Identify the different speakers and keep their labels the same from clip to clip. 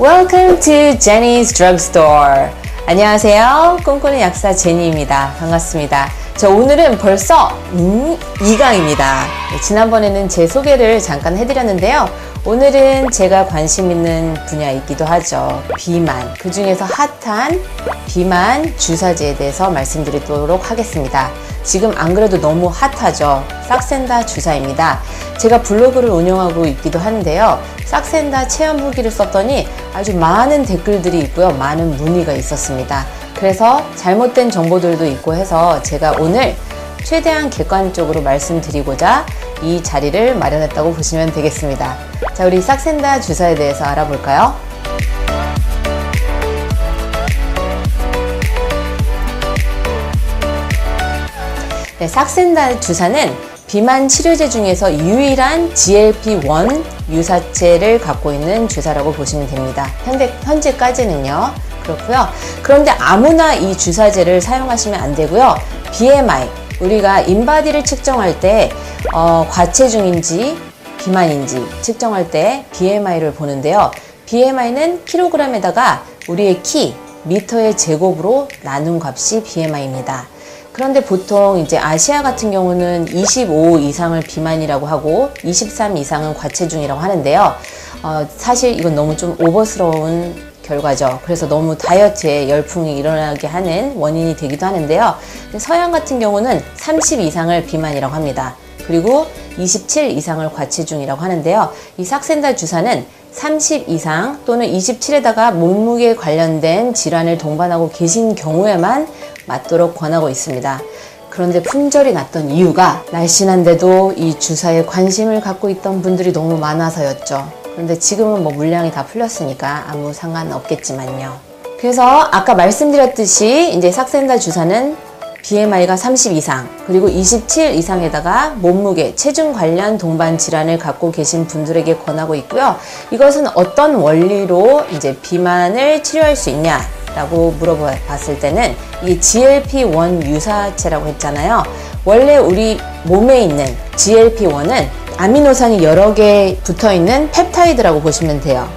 Speaker 1: Welcome to Jenny's Drugstore. 안녕하세요. 꿈꾸는 약사 제니입니다. 반갑습니다. 자, 오늘은 벌써 2강입니다. 지난번에는 제 소개를 잠깐 해드렸는데요. 오늘은 제가 관심 있는 분야이기도 하죠. 비만, 그 중에서 핫한 비만 주사제에 대해서 말씀드리도록 하겠습니다. 지금 안 그래도 너무 핫하죠. 싹센다 주사입니다. 제가 블로그를 운영하고 있기도 하는데요. 싹센다 체험 후기를 썼더니 아주 많은 댓글들이 있고요. 많은 문의가 있었습니다. 그래서 잘못된 정보들도 있고 해서 제가 오늘 최대한 객관적으로 말씀드리고자 이 자리를 마련했다고 보시면 되겠습니다. 자, 우리 싹센다 주사에 대해서 알아볼까요? 네, 싹센다 주사는 비만 치료제 중에서 유일한 GLP-1 유사체를 갖고 있는 주사라고 보시면 됩니다. 현재까지는요. 그렇고요. 그런데 아무나 이 주사제를 사용하시면 안 되고요. BMI, 우리가 인바디를 측정할 때 과체중인지 비만인지 측정할 때 BMI를 보는데요. BMI는 킬로그램에다가 우리의 키, 미터의 제곱으로 나눈 값이 BMI입니다. 그런데 보통 이제 아시아 같은 경우는 25 이상을 비만이라고 하고 23 이상은 과체중이라고 하는데요. 사실 이건 너무 좀 오버스러운 결과죠. 그래서 너무 다이어트에 열풍이 일어나게 하는 원인이 되기도 하는데요. 서양 같은 경우는 30 이상을 비만이라고 합니다. 그리고 27 이상을 과체중이라고 하는데요. 이 싹센다 주사는 30 이상 또는 27에다가 몸무게 관련된 질환을 동반하고 계신 경우에만 맞도록 권하고 있습니다. 그런데 품절이 났던 이유가 날씬한데도 이 주사에 관심을 갖고 있던 분들이 너무 많아서였죠. 그런데 지금은 뭐 물량이 다 풀렸으니까 아무 상관은 없겠지만요. 그래서 아까 말씀드렸듯이 이제 싹센다 주사는 BMI가 30 이상 그리고 27 이상에다가 몸무게, 체중 관련 동반 질환을 갖고 계신 분들에게 권하고 있고요. 이것은 어떤 원리로 이제 비만을 치료할 수 있냐라고 물어봤을 때는 이 GLP-1 유사체라고 했잖아요. 원래 우리 몸에 있는 GLP-1은 아미노산이 여러 개 붙어있는 펩타이드라고 보시면 돼요.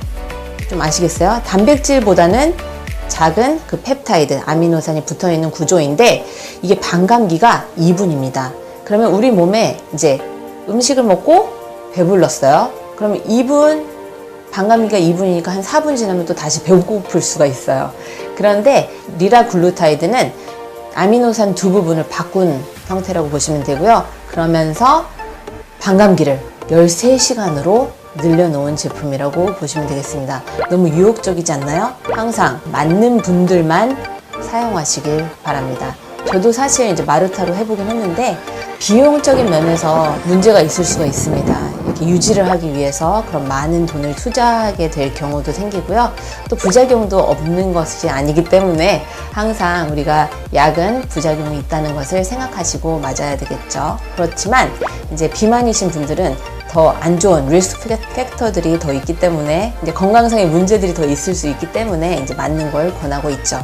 Speaker 1: 좀 아시겠어요? 단백질보다는 작은 그 펩타이드, 아미노산이 붙어있는 구조인데 이게 반감기가 2분입니다. 그러면 우리 몸에 이제 음식을 먹고 배불렀어요. 그러면 2분, 반감기가 2분이니까 한 4분 지나면 또 다시 배고플 수가 있어요. 그런데 리라글루타이드는 아미노산 두 부분을 바꾼 형태라고 보시면 되고요. 그러면서 반감기를 13시간으로 늘려놓은 제품이라고 보시면 되겠습니다. 너무 유혹적이지 않나요? 항상 맞는 분들만 사용하시길 바랍니다. 저도 사실 이제 마르타로 해보긴 했는데 비용적인 면에서 문제가 있을 수가 있습니다. 이렇게 유지를 하기 위해서 그런 많은 돈을 투자하게 될 경우도 생기고요. 또 부작용도 없는 것이 아니기 때문에 항상 우리가 약은 부작용이 있다는 것을 생각하시고 맞아야 되겠죠. 그렇지만 이제 비만이신 분들은 더 안 좋은 리스크 팩터들이 더 있기 때문에 이제 건강상의 문제들이 더 있을 수 있기 때문에 이제 맞는 걸 권하고 있죠.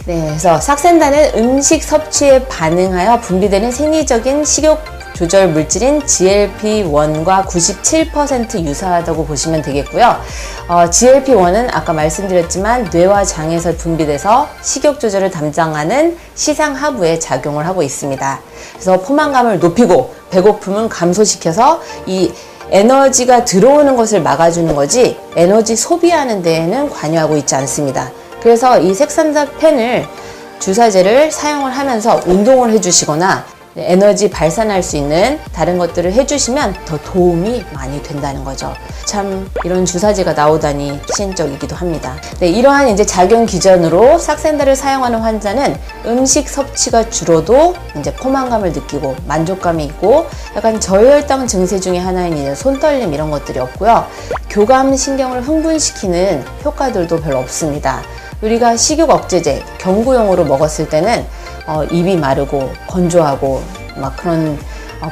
Speaker 1: 네, 그래서 싹센다는 음식 섭취에 반응하여 분비되는 생리적인 식욕 조절 물질인 GLP-1과 97% 유사하다고 보시면 되겠고요. GLP-1은 아까 말씀드렸지만 뇌와 장에서 분비돼서 식욕 조절을 담당하는 시상하부에 작용을 하고 있습니다. 그래서 포만감을 높이고 배고픔은 감소시켜서 이 에너지가 들어오는 것을 막아주는 거지 에너지 소비하는 데에는 관여하고 있지 않습니다. 그래서 이 싹센다 펜을 주사제를 사용을 하면서 운동을 해주시거나 에너지 발산할 수 있는 다른 것들을 해주시면 더 도움이 많이 된다는 거죠. 참 이런 주사제가 나오다니 시행적이기도 합니다. 네, 이러한 이제 작용 기전으로 싹센다를 사용하는 환자는 음식 섭취가 줄어도 이제 포만감을 느끼고 만족감이 있고 약간 저혈당 증세 중에 하나인 이제 손떨림 이런 것들이 없고요. 교감 신경을 흥분시키는 효과들도 별로 없습니다. 우리가 식욕 억제제, 경구용으로 먹었을 때는 입이 마르고 건조하고 막 그런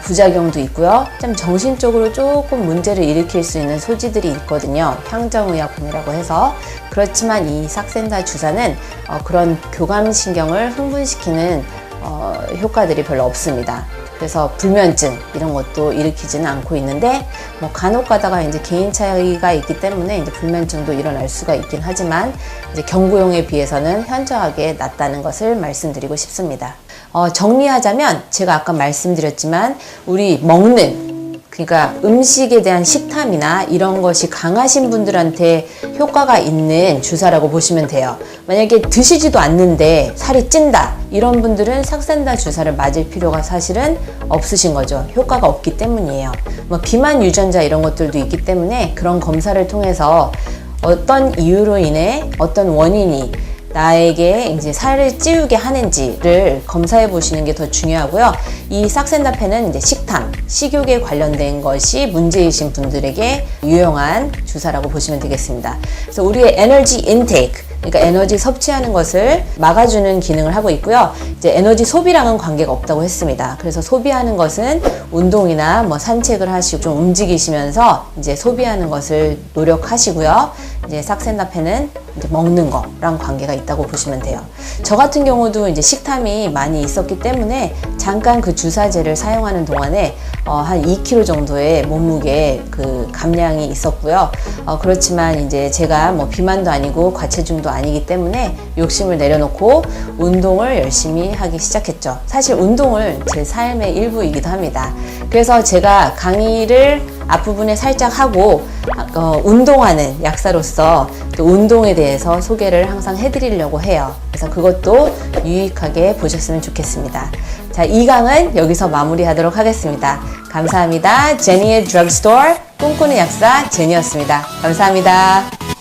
Speaker 1: 부작용도 있고요. 좀 정신적으로 조금 문제를 일으킬 수 있는 소지들이 있거든요. 향정의약품이라고 해서. 그렇지만 이 싹센다 주사는 그런 교감신경을 흥분시키는 효과들이 별로 없습니다. 그래서 불면증 이런 것도 일으키지는 않고 있는데 뭐 간혹 가다가 이제 개인 차이가 있기 때문에 이제 불면증도 일어날 수가 있긴 하지만 이제 경구용에 비해서는 현저하게 낫다는 것을 말씀드리고 싶습니다. 정리하자면 제가 아까 말씀드렸지만 우리 먹는 그러니까 음식에 대한 식탐이나 이런 것이 강하신 분들한테 효과가 있는 주사라고 보시면 돼요. 만약에 드시지도 않는데 살이 찐다 이런 분들은 삭센다 주사를 맞을 필요가 사실은 없으신 거죠. 효과가 없기 때문이에요. 뭐 비만 유전자 이런 것들도 있기 때문에 그런 검사를 통해서 어떤 이유로 인해 어떤 원인이 나에게 이제 살을 찌우게 하는지를 검사해 보시는 게 더 중요하고요. 이 삭센다펜은 이제 식탐, 식욕에 관련된 것이 문제이신 분들에게 유용한 주사라고 보시면 되겠습니다. 그래서 우리의 에너지 인테이크, 그러니까 에너지 섭취하는 것을 막아주는 기능을 하고 있고요. 이제 에너지 소비랑은 관계가 없다고 했습니다. 그래서 소비하는 것은 운동이나 뭐 산책을 하시고 좀 움직이시면서 이제 소비하는 것을 노력하시고요. 이제 삭센다펜은 이제 먹는 거랑 관계가 있다고 보시면 돼요. 저 같은 경우도 이제 식탐이 많이 있었기 때문에 잠깐 그 주사제를 사용하는 동안에 한 2kg 정도의 몸무게 그 감량이 있었고요. 그렇지만 이제 제가 뭐 비만도 아니고 과체중도 아니기 때문에 욕심을 내려놓고 운동을 열심히 하기 시작했죠. 사실 운동을 제 삶의 일부이기도 합니다. 그래서 제가 강의를 앞부분에 살짝 하고 운동하는 약사로서 또 운동에 대해서 소개를 항상 해드리려고 해요. 그래서 그것도 유익하게 보셨으면 좋겠습니다. 자, 2강은 여기서 마무리하도록 하겠습니다. 감사합니다. 제니의 드럭스토어 꿈꾸는 약사 제니였습니다. 감사합니다.